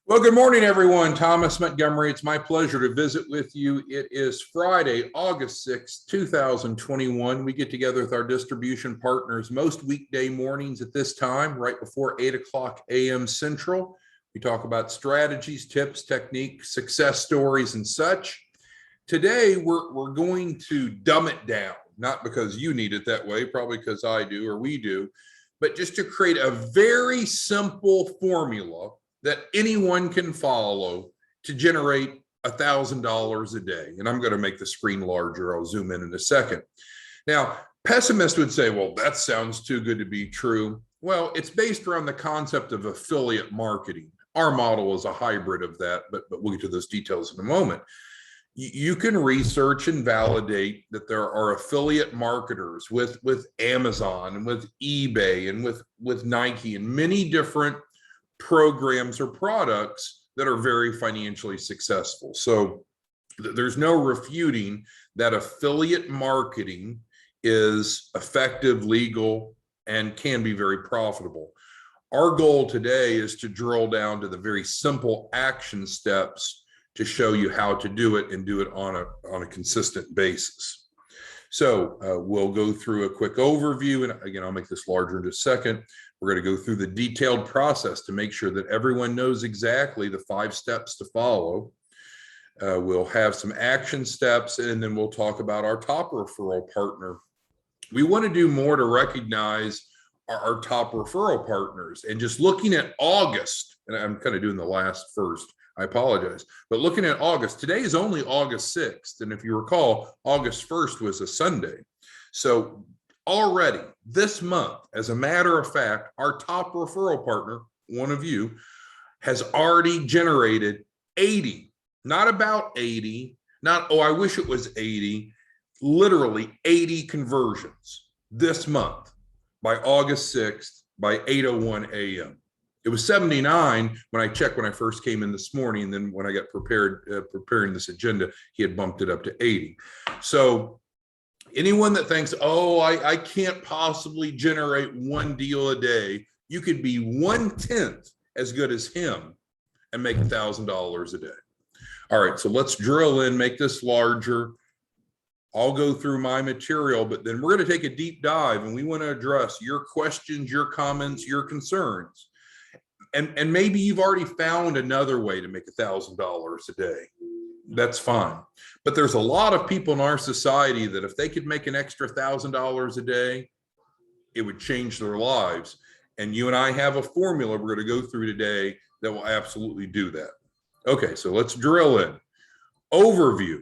Well, good morning, everyone. Thomas Montgomery. It's my pleasure to visit with you. It is Friday, August 6th, 2021. We get together with our distribution partners most weekday mornings at this time, right before 8 o'clock a.m. Central. We talk about strategies, tips, techniques, success stories, and such. Today, we're going to dumb it down, not because you need it that way, probably because I do or we do, but just to create a very simple formula that anyone can follow to generate $1,000 a day. And I'm going to make the screen larger. I'll zoom in a second. Now, pessimists would say, well, that sounds too good to be true. Well, it's based around the concept of affiliate marketing. Our model is a hybrid of that, but we'll get to those details in a moment. You can research and validate that there are affiliate marketers with Amazon and with eBay and with Nike and many different programs or products that are very financially successful. So there's no refuting that affiliate marketing is effective, legal, and can be very profitable. Our goal today is to drill down to the very simple action steps to show you how to do it and do it on a consistent basis. So we'll go through a quick overview, and again, I'll make this larger in just a second. We're going to go through the detailed process to make sure that everyone knows exactly the 5 steps to follow. We'll have some action steps, and then we'll talk about our top referral partner. We want to do more to recognize our top referral partners. And just looking at August, and I'm kind of doing the last first, I apologize, but looking at August, today is only August 6th. And if you recall, August 1st was a Sunday. So already this month, as a matter of fact, our top referral partner, one of you, has already generated 80, not about 80, not, oh, I wish it was 80, literally 80 conversions this month by August 6th by 8:01 a.m. It was 79 when I checked when I first came in this morning. And then when I got preparing this agenda, he had bumped it up to 80. So anyone that thinks, oh, I can't possibly generate one deal a day, you could be 1/10 as good as him and make $1,000 a day. All right, so let's drill in, make this larger. I'll go through my material, but then we're going to take a deep dive, and we want to address your questions, your comments, your concerns. And maybe you've already found another way to make $1,000 a day. That's fine. But there's a lot of people in our society that if they could make an extra $1,000 a day, it would change their lives. And you and I have a formula we're going to go through today that will absolutely do that. Okay, so let's drill in. Overview.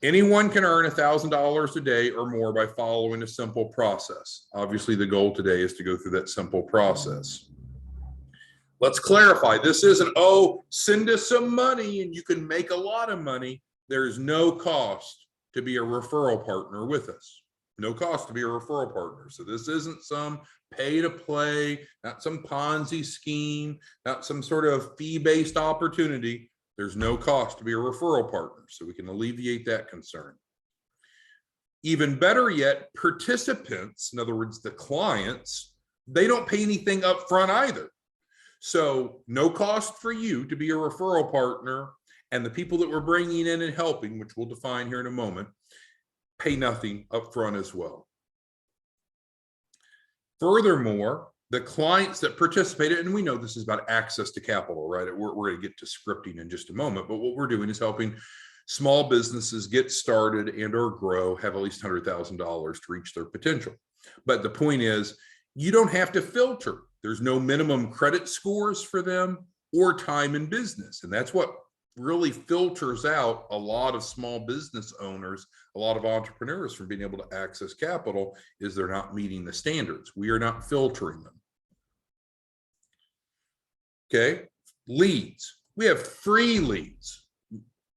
Anyone can earn $1,000 a day or more by following a simple process. Obviously, the goal today is to go through that simple process. Let's clarify. This isn't, oh, send us some money and you can make a lot of money. There's no cost to be a referral partner with us. No cost to be a referral partner. So this isn't some pay to play, not some Ponzi scheme, not some sort of fee-based opportunity. There's no cost to be a referral partner. So we can alleviate that concern. Even better yet, participants, in other words, the clients, they don't pay anything up front either. So no cost for you to be a referral partner, and the people that we're bringing in and helping, which we'll define here in a moment, pay nothing up front as well. Furthermore, the clients that participated, and we know this is about access to capital, right? We're going to get to scripting in just a moment, but what we're doing is helping small businesses get started and or grow, have at least $100,000 to reach their potential. But the point is, you don't have to filter. There's no minimum credit scores for them or time in business. And that's what really filters out a lot of small business owners, a lot of entrepreneurs from being able to access capital, is they're not meeting the standards. We are not filtering them. Okay, leads. We have free leads,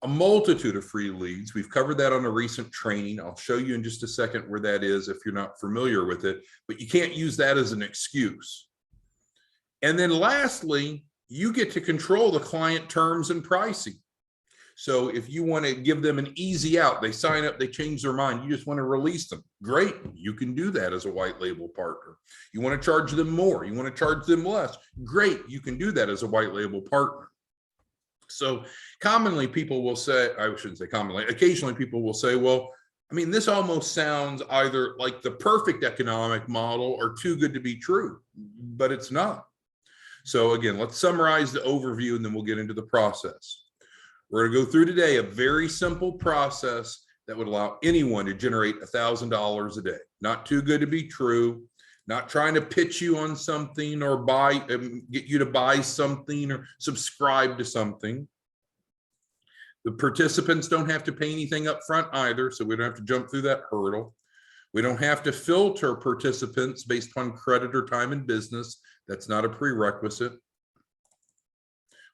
a multitude of free leads. We've covered that on a recent training. I'll show you in just a second where that is if you're not familiar with it, but you can't use that as an excuse. And then lastly, you get to control the client terms and pricing. So if you want to give them an easy out, they sign up, they change their mind, you just want to release them. Great, you can do that as a white label partner. You want to charge them more, you want to charge them less. Great, you can do that as a white label partner. So commonly people will say, I shouldn't say commonly, occasionally people will say, well, I mean, this almost sounds either like the perfect economic model or too good to be true, but it's not. So again, let's summarize the overview and then we'll get into the process. We're going to go through today a very simple process that would allow anyone to generate $1,000 a day. Not too good to be true, not trying to pitch you on something or get you to buy something or subscribe to something. The participants don't have to pay anything up front either, so we don't have to jump through that hurdle. We don't have to filter participants based upon credit or time in business. That's not a prerequisite.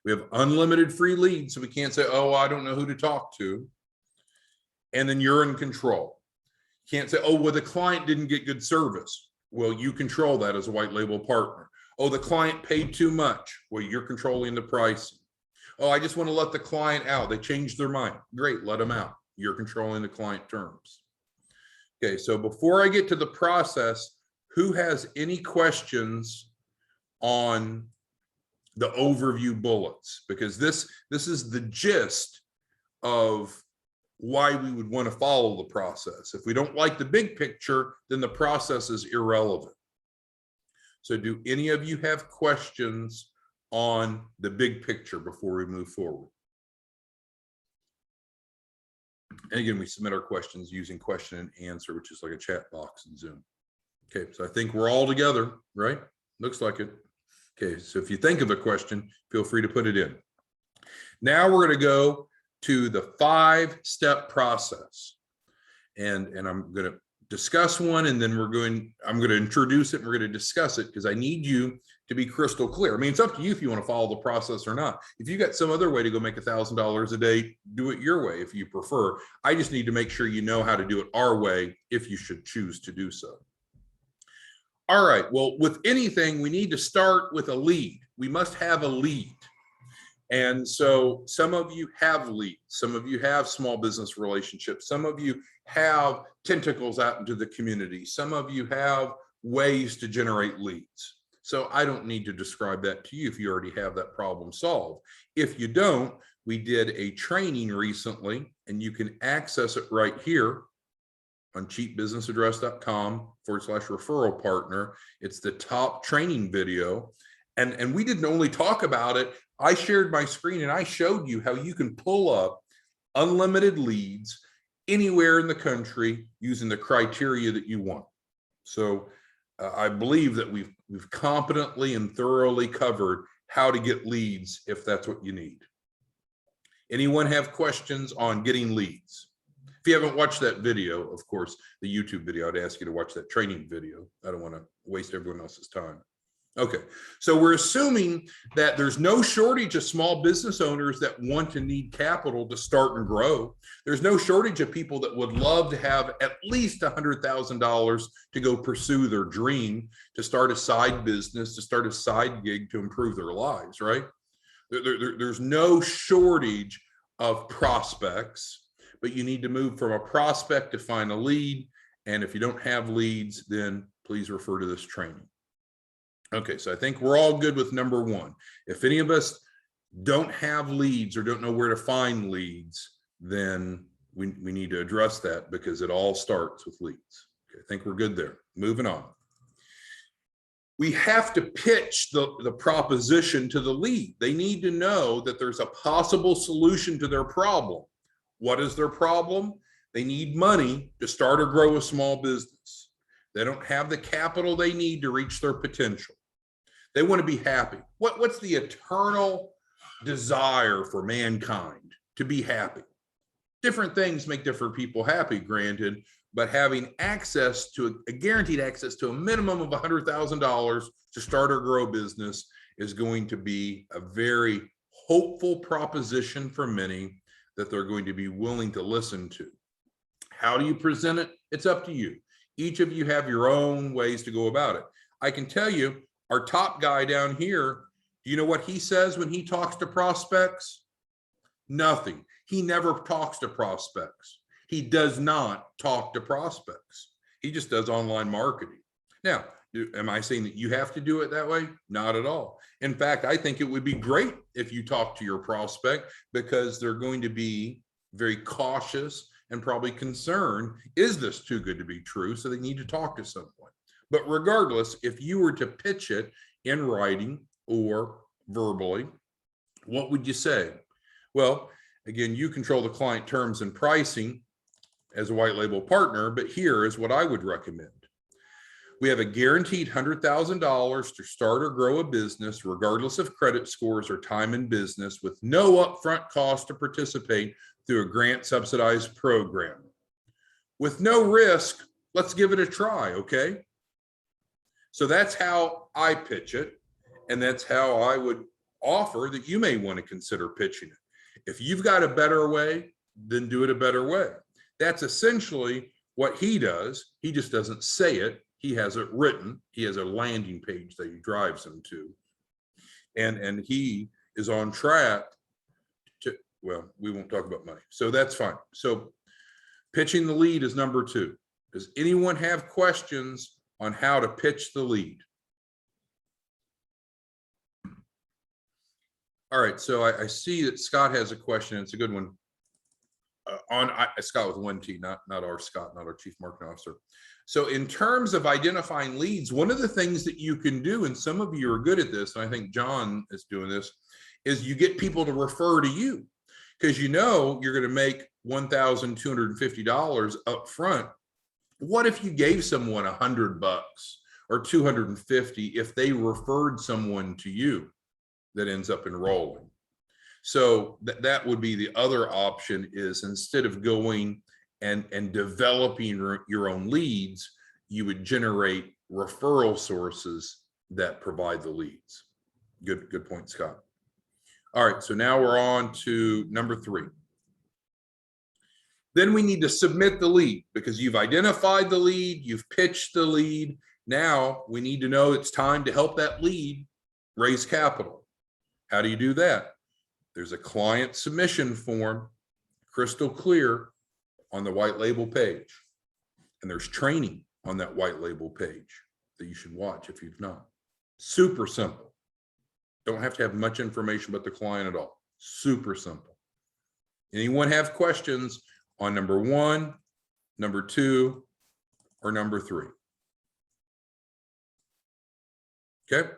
We have unlimited free leads, so we can't say, oh, I don't know who to talk to. And then you're in control. You can't say, oh, well, the client didn't get good service. Well, you control that as a white label partner. Oh, the client paid too much. Well, you're controlling the pricing. Oh, I just want to let the client out. They changed their mind. Great, let them out. You're controlling the client terms. Okay, so before I get to the process, who has any questions on the overview bullets? Because this is the gist of why we would want to follow the process. If we don't like the big picture, then the process is irrelevant. So do any of you have questions on the big picture before we move forward? And again, we submit our questions using question and answer, which is like a chat box in Zoom. Okay, so I think we're all together, right? Looks like it. Okay, so if you think of a question, feel free to put it in. Now we're going to go to the 5-step process. And I'm going to discuss one, and then I'm going to introduce it, and we're going to discuss it because I need you to be crystal clear. I mean, it's up to you if you want to follow the process or not. If you got some other way to go make $1,000 a day, do it your way if you prefer. I just need to make sure you know how to do it our way if you should choose to do so. All right, well, with anything, we need to start with a lead. We must have a lead. And so some of you have leads, some of you have small business relationships, some of you have tentacles out into the community, some of you have ways to generate leads. So I don't need to describe that to you if you already have that problem solved. If you don't, we did a training recently, and you can access it right here on cheapbusinessaddress.com/referral partner. It's the top training video. And we didn't only talk about it. I shared my screen and I showed you how you can pull up unlimited leads anywhere in the country using the criteria that you want. So I believe that we've competently and thoroughly covered how to get leads if that's what you need. Anyone have questions on getting leads? If you haven't watched that video, of course, the YouTube video, I'd ask you to watch that training video. I don't want to waste everyone else's time. Okay, so we're assuming that there's no shortage of small business owners that want and need capital to start and grow. There's no shortage of people that would love to have at least $100,000 to go pursue their dream, to start a side business, to start a side gig to improve their lives, right? There's no shortage of prospects, but you need to move from a prospect to find a lead. And if you don't have leads, then please refer to this training. Okay, so I think we're all good with number one. If any of us don't have leads or don't know where to find leads, then we need to address that because it all starts with leads. Okay, I think we're good there. Moving on. We have to pitch the proposition to the lead. They need to know that there's a possible solution to their problem. What is their problem? They need money to start or grow a small business. They don't have the capital they need to reach their potential. They want to be happy. What's the eternal desire for mankind? To be happy. Different things make different people happy, granted, but having access to a guaranteed access to a minimum of $100,000 to start or grow a business is going to be a very hopeful proposition for many that they're going to be willing to listen to. How do you present it? It's up to you. Each of you have your own ways to go about it. I can tell you, our top guy down here, do you know what he says when he talks to prospects? Nothing. He never talks to prospects. He does not talk to prospects. He just does online marketing. Now, Am I saying that you have to do it that way? Not at all. In fact, I think it would be great if you talk to your prospect, because they're going to be very cautious and probably concerned. Is this too good to be true? So they need to talk to someone. But regardless, if you were to pitch it in writing or verbally, what would you say? Well, again, you control the client terms and pricing as a white label partner, but here is what I would recommend. We have a guaranteed $100,000 to start or grow a business, regardless of credit scores or time in business, with no upfront cost to participate through a grant subsidized program. With no risk, let's give it a try, okay? So that's how I pitch it, and that's how I would offer that you may want to consider pitching it. If you've got a better way, then do it a better way. That's essentially what he does. He just doesn't say it. He has it written. He has a landing page that he drives them to. And he is on track to, well, we won't talk about money. So that's fine. So pitching the lead is number 2. Does anyone have questions on how to pitch the lead? All right, so I see that Scott has a question. It's a good one. Scott with 1 T, not our Scott, not our Chief Marketing Officer. So in terms of identifying leads, one of the things that you can do, and some of you are good at this, and I think John is doing this, is you get people to refer to you, because you know you're going to make $1,250 up front. What if you gave someone $100 or $250 if they referred someone to you that ends up enrolling? So that would be the other option, is instead of going and developing your own leads, you would generate referral sources that provide the leads. Good point, Scott. All right, so now we're on to number 3. Then we need to submit the lead, because you've identified the lead, you've pitched the lead. Now we need to know it's time to help that lead raise capital. How do you do that? There's a client submission form, crystal clear, on the white label page. And there's training on that white label page that you should watch if you've not. Super simple. Don't have to have much information about the client at all. Super simple. Anyone have questions on number 1, number 2, or number 3? Okay.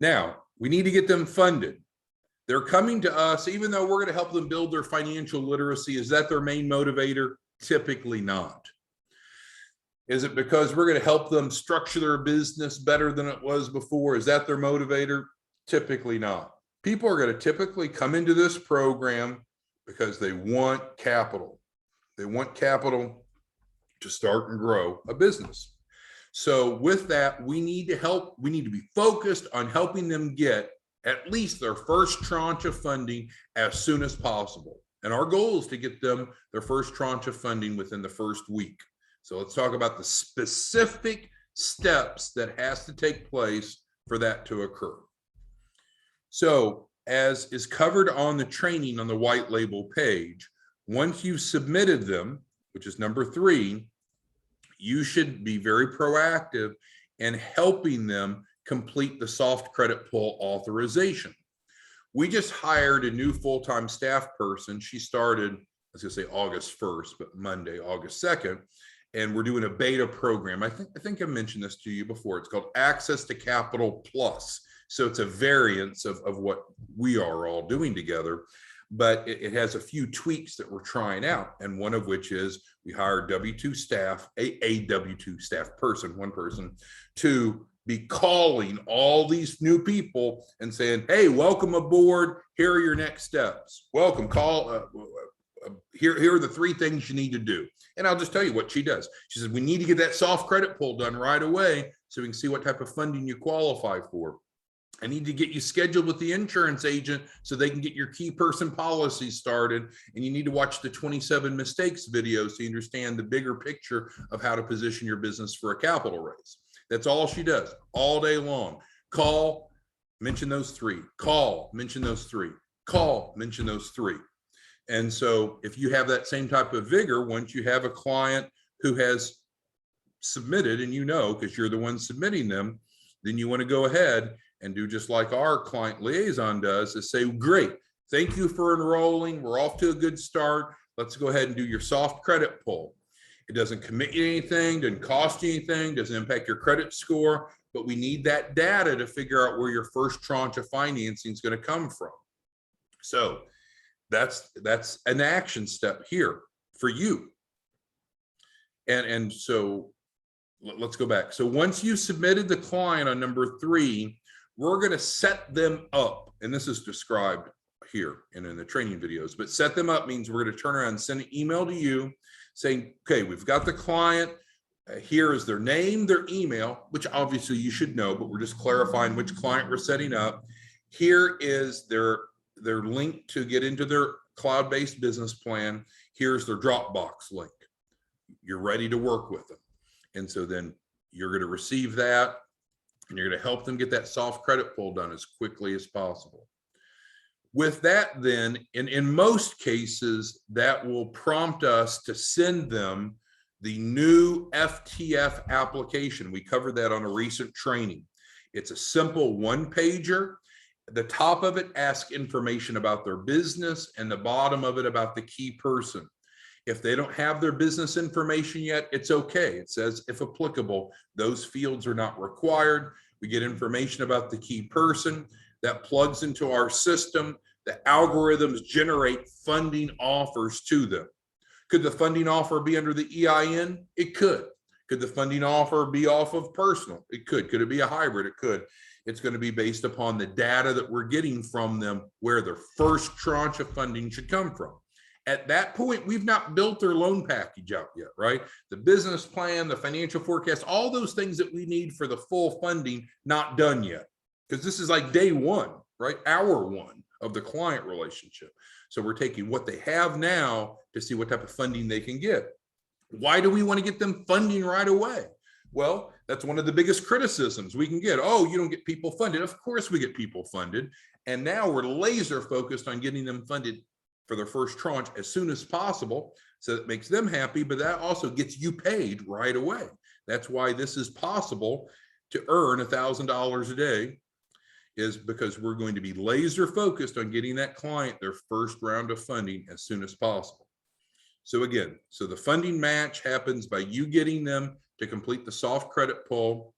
Now, we need to get them funded. They're coming to us, even though we're going to help them build their financial literacy. Is that their main motivator? Typically not. Is it because we're going to help them structure their business better than it was before? Is that their motivator? Typically not. People are going to typically come into this program because they want capital. They want capital to start and grow a business. So with that, we need to be focused on helping them get at least their first tranche of funding as soon as possible. And our goal is to get them their first tranche of funding within the first week. So let's talk about the specific steps that has to take place for that to occur. So as is covered on the training on the white label page, once you've submitted them, which is number 3, you should be very proactive in helping them complete the soft credit pull authorization. We just hired a new full-time staff person. She started, I was gonna say August 1st, but Monday, August 2nd. And we're doing a beta program. I think I mentioned this to you before. It's called Access to Capital Plus. So it's a variance of what we are all doing together, but it has a few tweaks that we're trying out. And one of which is we hired W-2 staff, a W-2 staff person, one person, to be calling all these new people and saying, hey, welcome aboard. Here are your next steps. Welcome, call. Here are the 3 things you need to do. And I'll just tell you what she does. She says, we need to get that soft credit pull done right away so we can see what type of funding you qualify for. I need to get you scheduled with the insurance agent so they can get your key person policy started. And you need to watch the 27 mistakes video so you understand the bigger picture of how to position your business for a capital raise. That's all she does all day long. Call, mention those 3. Call, mention those 3. Call, mention those 3. And so if you have that same type of vigor, once you have a client who has submitted, and you know, because you're the one submitting them, then you want to go ahead and do just like our client liaison does, is say, great, thank you for enrolling. We're off to a good start. Let's go ahead and do your soft credit pull. It doesn't commit you anything, doesn't cost you anything, doesn't impact your credit score, but we need that data to figure out where your first tranche of financing is going to come from. So that's an action step here for you. And so let's go back. So once you submitted the client on number 3, we're going to set them up. And this is described here and in the training videos, but set them up means we're going to turn around and send an email to you saying, okay, we've got the client. Here is their name, their email, which obviously you should know, but we're just clarifying which client we're setting up. Here is their link to get into their cloud-based business plan. Here's their Dropbox link. You're ready to work with them. And so then you're going to receive that, and you're going to help them get that soft credit pull done as quickly as possible. With that, then, in most cases, that will prompt us to send them the new FTF application. We covered that on a recent training. It's a simple one-pager. The top of it asks information about their business, and the bottom of it about the key person. If they don't have their business information yet, it's okay. It says, if applicable, those fields are not required. We get information about the key person that plugs into our system. The algorithms generate funding offers to them. Could the funding offer be under the EIN? It could. Could the funding offer be off of personal? It could. Could it be a hybrid? It could. It's going to be based upon the data that we're getting from them, where their first tranche of funding should come from. At that point, we've not built their loan package out yet, right? The business plan, the financial forecast, all those things that we need for the full funding, not done yet. Because this is like day one, right? Hour one of the client relationship. So we're taking what they have now to see what type of funding they can get. Why do we want to get them funding right away? Well, that's one of the biggest criticisms we can get. Oh, you don't get people funded. Of course we get people funded. And now we're laser focused on getting them funded for their first tranche as soon as possible. So that makes them happy, but that also gets you paid right away. That's why this is possible to earn $1,000 a day, is because we're going to be laser focused on getting that client their first round of funding as soon as possible. So again, so the funding match happens by you getting them to complete the soft credit pull.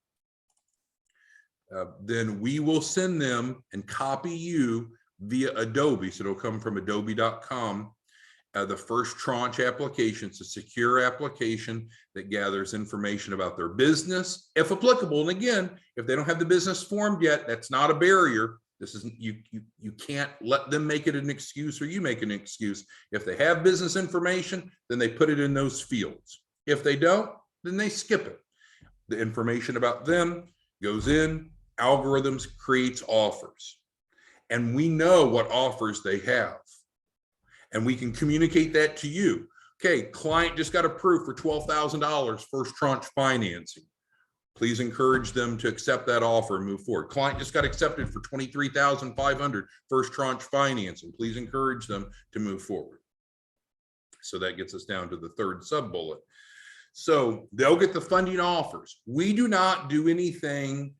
Then we will send them and copy you via Adobe. So it'll come from adobe.com. The first tranche application. It's a secure application that gathers information about their business, if applicable. And again, if they don't have the business formed yet, that's not a barrier. This isn't, you can't let them make it an excuse or you make an excuse. If they have business information, then they put it in those fields. If they don't, then they skip it. The information about them goes in, algorithms creates offers. And we know what offers they have. And we can communicate that to you. Okay, client just got approved for $12,000 first tranche financing. Please encourage them to accept that offer and move forward. Client just got accepted for $23,500 first tranche financing. Please encourage them to move forward. So that gets us down to the third sub bullet. So they'll get the funding offers. We do not do anything.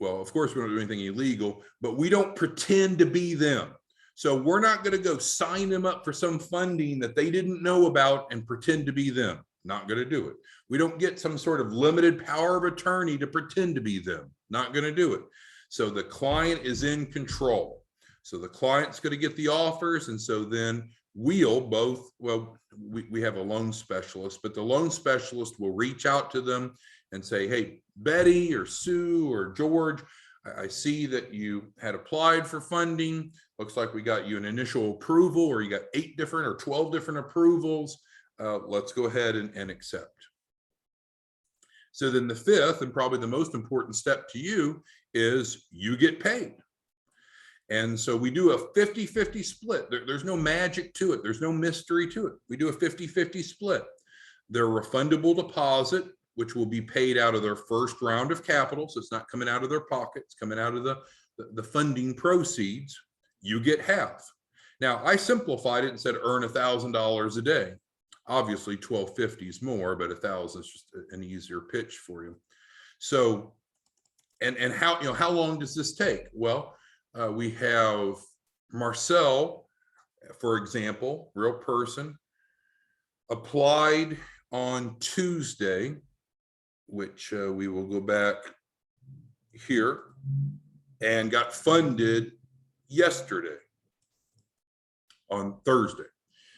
Well, of course, we don't do anything illegal, but we don't pretend to be them. So we're not going to go sign them up for some funding that they didn't know about and pretend to be them. Not going to do it. We don't get some sort of limited power of attorney to pretend to be them. Not going to do it. So the client is in control. So the client's going to get the offers. And so then we'll both, well, we have a loan specialist, but the loan specialist will reach out to them and say, hey, Betty or Sue or George, I see that you had applied for funding. Looks like we got you an initial approval, or you got 8 different or 12 different approvals. Let's go ahead and accept. So then the fifth and probably the most important step to you is you get paid. And so we do a 50-50 split. There's no magic to it. There's no mystery to it. We do a 50-50 split. Their refundable deposit, which will be paid out of their first round of capital. So it's not coming out of their pocket. It's coming out of the funding proceeds. You get half. Now, I simplified it and said earn $1,000 a day. Obviously 1250 is more, but 1,000 is just an easier pitch for you. So, and how long does this take? Well, we have Marcel, for example, real person, applied on Tuesday, which we will go back here, and got funded yesterday on Thursday.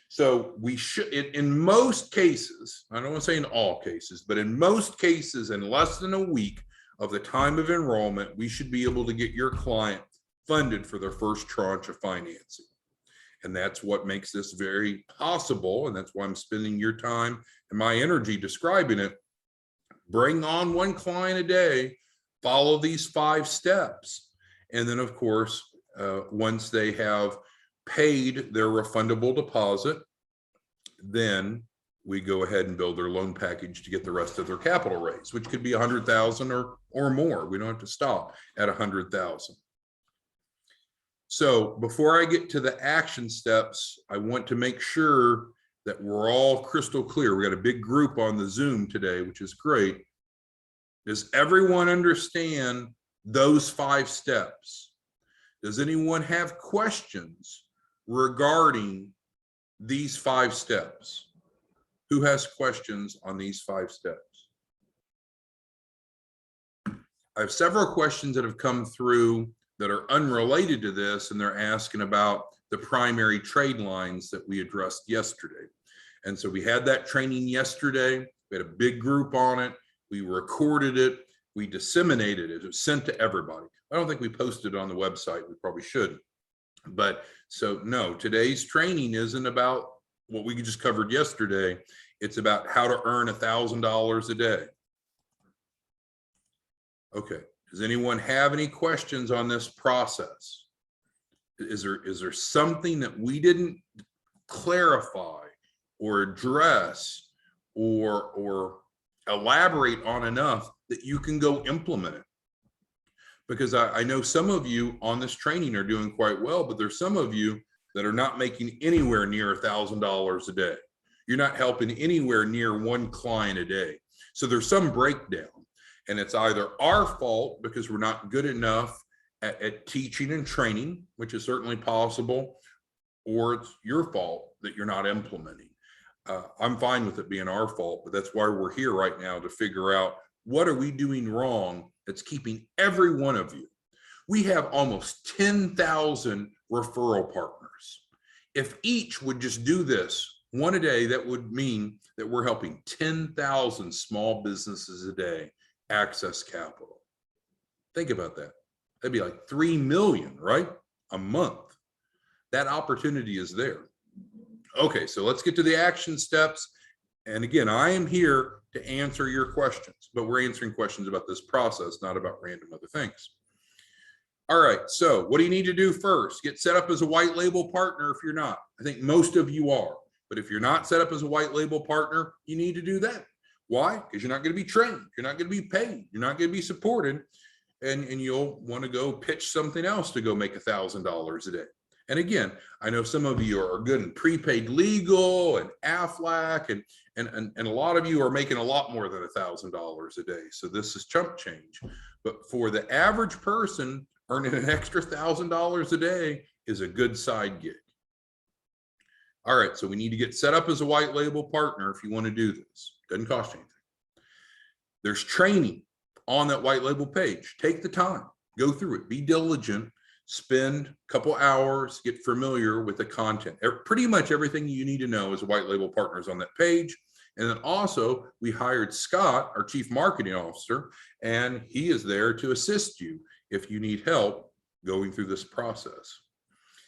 So we should, in most cases, I don't want to say in all cases, but in most cases, in less than a week of the time of enrollment, we should be able to get your client funded for their first tranche of financing. And that's what makes this very possible. And that's why I'm spending your time and my energy describing it. Bring on one client a day, follow these 5 steps. And then, of course, once they have paid their refundable deposit, then we go ahead and build their loan package to get the rest of their capital raise, which could be 100,000 or more. We don't have to stop at 100,000. So before I get to the action steps, I want to make sure that we're all crystal clear. We got a big group on the Zoom today, which is great. Does everyone understand those 5 steps? Does anyone have questions regarding these 5 steps? Who has questions on these 5 steps? I have several questions that have come through that are unrelated to this, and they're asking about the primary trade lines that we addressed yesterday. And so we had that training yesterday. We had a big group on it. We recorded it. We disseminated it. It was sent to everybody. I don't think we posted it on the website. We probably should. But so no, today's training isn't about what we just covered yesterday. It's about how to earn $1,000 a day. Okay. Does anyone have any questions on this process? Is there something that we didn't clarify or address or elaborate on enough that you can go implement it? Because I know some of you on this training are doing quite well, but there's some of you that are not making anywhere near $1,000 a day. You're not helping anywhere near one client a day. So there's some breakdown. And it's either our fault because we're not good enough at teaching and training, which is certainly possible, or it's your fault that you're not implementing. I'm fine with it being our fault, but that's why we're here right now, to figure out what are we doing wrong that's keeping every one of you. We have almost 10,000 referral partners. If each would just do this one a day, that would mean that we're helping 10,000 small businesses a day access capital. Think about that. That'd be like 3 million, right? A month. That opportunity is there. Okay, so let's get to the action steps. And again, I am here to answer your questions, but we're answering questions about this process, not about random other things. All right, so what do you need to do first? Get set up as a white label partner if you're not. I think most of you are, but if you're not set up as a white label partner, you need to do that. Why? Because you're not going to be trained. You're not going to be paid. You're not going to be supported. And you'll want to go pitch something else to go make $1,000 a day. And again, I know some of you are good in prepaid legal and AFLAC, and a lot of you are making a lot more than $1,000 a day. So this is chump change. But for the average person, earning an extra $1,000 a day is a good side gig. All right, so we need to get set up as a white label partner if you want to do this. Doesn't cost anything. There's training on that white label page. Take the time, go through it, be diligent, spend a couple hours, get familiar with the content. Pretty much everything you need to know as a white label partner is on that page. And then also we hired Scott, our Chief Marketing Officer, and he is there to assist you if you need help going through this process.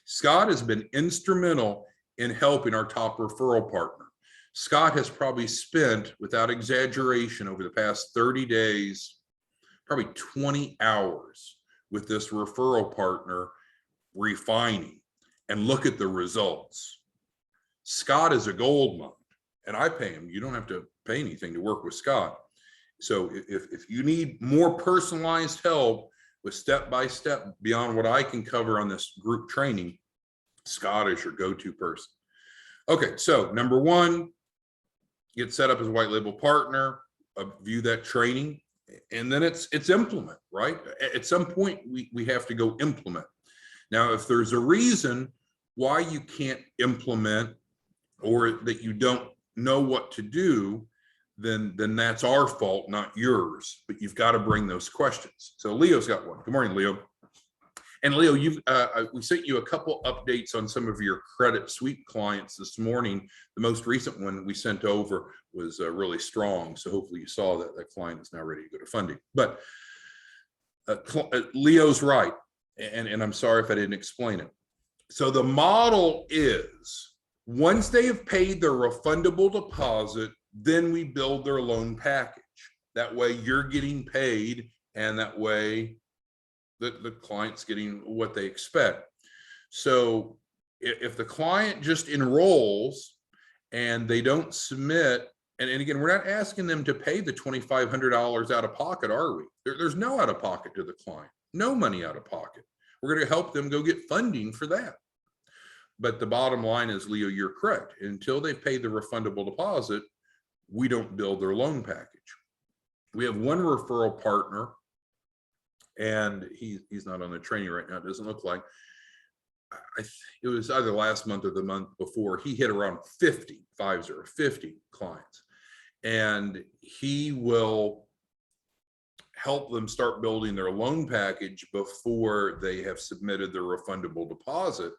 Scott has been instrumental in helping our top referral partner. Scott has probably spent, without exaggeration, over the past 30 days, probably 20 hours with this referral partner refining, and look at the results. Scott is a gold mine, and I pay him. You don't have to pay anything to work with Scott. So if you need more personalized help with step-by-step beyond what I can cover on this group training, Scott is your go-to person. Okay, so number one, get set up as a white label partner, view that training, and then it's implement, right? At some point, we have to go implement. Now, if there's a reason why you can't implement or that you don't know what to do, then that's our fault, not yours. But you've got to bring those questions. So Leo's got one. Good morning, Leo. And Leo, we sent you a couple updates on some of your credit sweep clients this morning. The most recent one we sent over was really strong. So hopefully you saw that that client is now ready to go to funding. But Leo's right. And I'm sorry if I didn't explain it. So the model is once they have paid their refundable deposit, then we build their loan package. That way you're getting paid, and that way the client's getting what they expect. So if the client just enrolls and they don't submit, and again, we're not asking them to pay the $2,500 out of pocket, are we? There's no out of pocket to the client, no money out of pocket. We're going to help them go get funding for that. But the bottom line is, Leo, you're correct. Until they've paid the refundable deposit, we don't build their loan package. We have one referral partner, and he's not on the training right now. It doesn't look like. It was either last month or the month before. He hit around 50 clients, and he will help them start building their loan package before they have submitted their refundable deposit.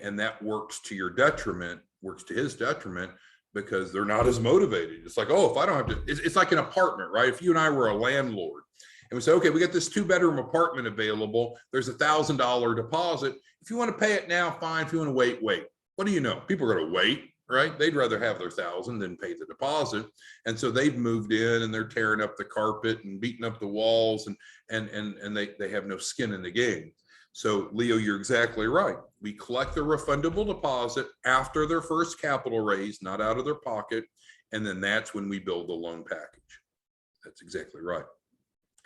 And that works to your detriment, works to his detriment, because they're not as motivated. It's like, oh, if I don't have to, it's like an apartment, right? If you and I were a landlord and we say, okay, we got this 2-bedroom apartment available, there's $1,000 deposit. If you want to pay it now, fine. If you want to wait. What do you know? People are going to wait, right? They'd rather have their $1,000 than pay the deposit. And so they've moved in and they're tearing up the carpet and beating up the walls, and they have no skin in the game. So Leo, you're exactly right. We collect the refundable deposit after their first capital raise, not out of their pocket. And then that's when we build the loan package. That's exactly right.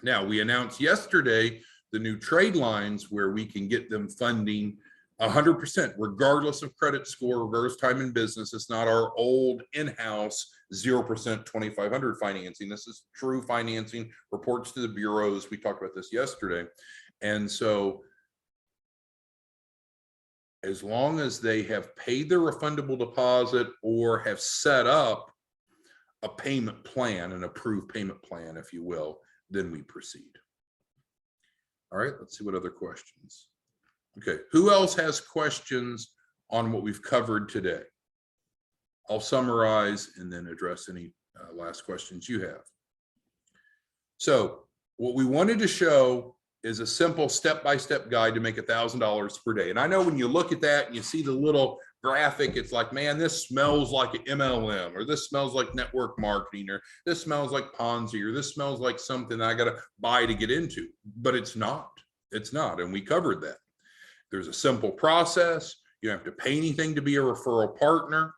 Now, we announced yesterday the new trade lines where we can get them funding 100%, regardless of credit score, regardless of time in business. It's not our old in-house 0% 2,500 financing. This is true financing, reports to the bureaus. We talked about this yesterday. And so as long as they have paid their refundable deposit or have set up a payment plan, an approved payment plan, if you will, then we proceed. All right, let's see what other questions. Okay, who else has questions on what we've covered today? I'll summarize and then address any last questions you have. So what we wanted to show is a simple step-by-step guide to make $1,000 per day. And I know when you look at that and you see the little graphic, it's like, man, this smells like an MLM, or this smells like network marketing, or this smells like Ponzi, or this smells like something I got to buy to get into. But it's not. It's not. And we covered that. There's a simple process. You don't have to pay anything to be a referral partner.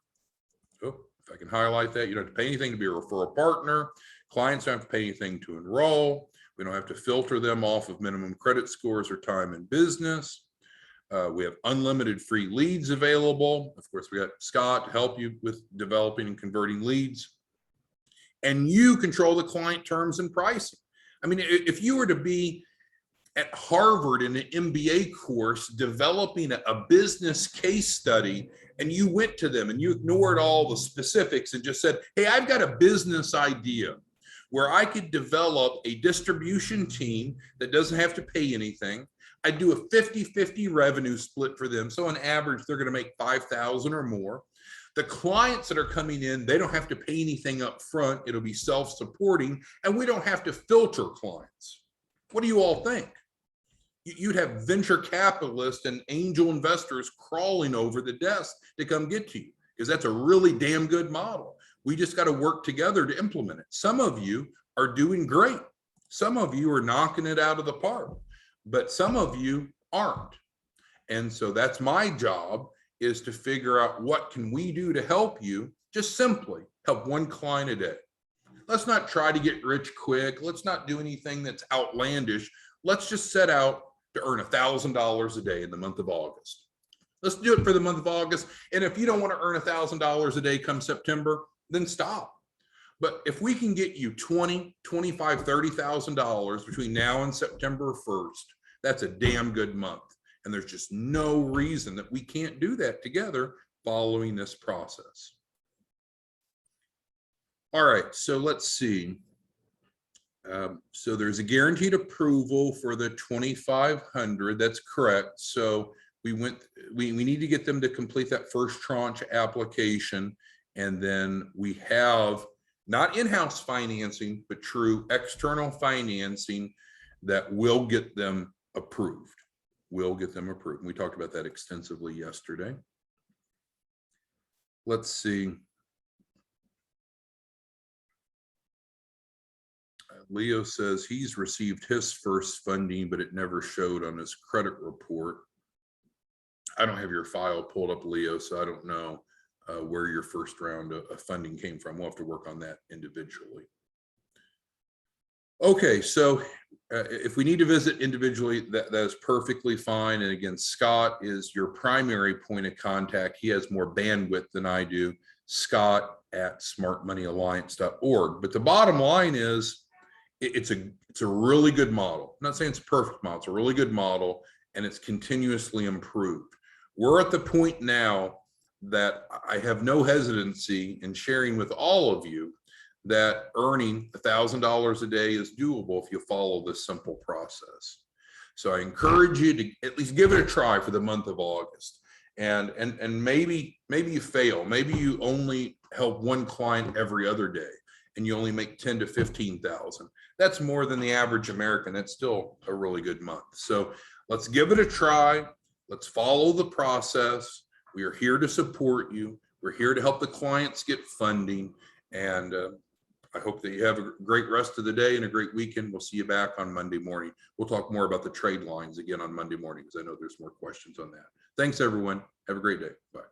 Oh, if I can highlight that, you don't have to pay anything to be a referral partner. Clients don't have to pay anything to enroll. We don't have to filter them off of minimum credit scores or time in business. We have unlimited free leads available. Of course, we got Scott to help you with developing and converting leads. And you control the client terms and pricing. I mean, if you were to be at Harvard in an MBA course developing a business case study, and you went to them and you ignored all the specifics and just said, hey, I've got a business idea where I could develop a distribution team that doesn't have to pay anything. I do a 50-50 revenue split for them. So on average, they're gonna make $5,000 or more. The clients that are coming in, they don't have to pay anything up front. It'll be self-supporting, and we don't have to filter clients. What do you all think? You'd have venture capitalists and angel investors crawling over the desk to come get to you, because that's a really damn good model. We just got to work together to implement it. Some of you are doing great. Some of you are knocking it out of the park, but some of you aren't. And so that's my job, is to figure out what can we do to help you. Just simply help one client a day. Let's not try to get rich quick. Let's not do anything that's outlandish. Let's just set out to earn $1,000 a day in the month of August. Let's do it for the month of August. And if you don't want to earn $1,000 a day come September, then stop. But if we can get you $20,000, $25,000, $30,000 between now and September 1st, that's a damn good month. And there's just no reason that we can't do that together following this process. All right, so let's see. So there's a guaranteed approval for the 2,500. That's correct. So we need to get them to complete that first tranche application. And then we have not in-house financing, but true external financing that will get them approved. Will get them approved. We talked about that extensively yesterday. Let's see. Leo says he's received his first funding, but it never showed on his credit report. I don't have your file pulled up, Leo, so I don't know where your first round of funding came from. We'll have to work on that individually. Okay, so if we need to visit individually, that is perfectly fine. And again, Scott is your primary point of contact. He has more bandwidth than I do. Scott at smartmoneyalliance.org. But the bottom line is, it's a really good model. I'm not saying it's a perfect model. It's a really good model, and it's continuously improved. We're at the point now that I have no hesitancy in sharing with all of you that earning $1,000 a day is doable if you follow this simple process. So I encourage you to at least give it a try for the month of August. And maybe you fail. Maybe you only help one client every other day, and you only make 10 to 15,000. That's more than the average American. That's still a really good month. So let's give it a try. Let's follow the process. We are here to support you. We're here to help the clients get funding. And I hope that you have a great rest of the day and a great weekend. We'll see you back on Monday morning. We'll talk more about the trade lines again on Monday morning, because I know there's more questions on that. Thanks, everyone. Have a great day. Bye.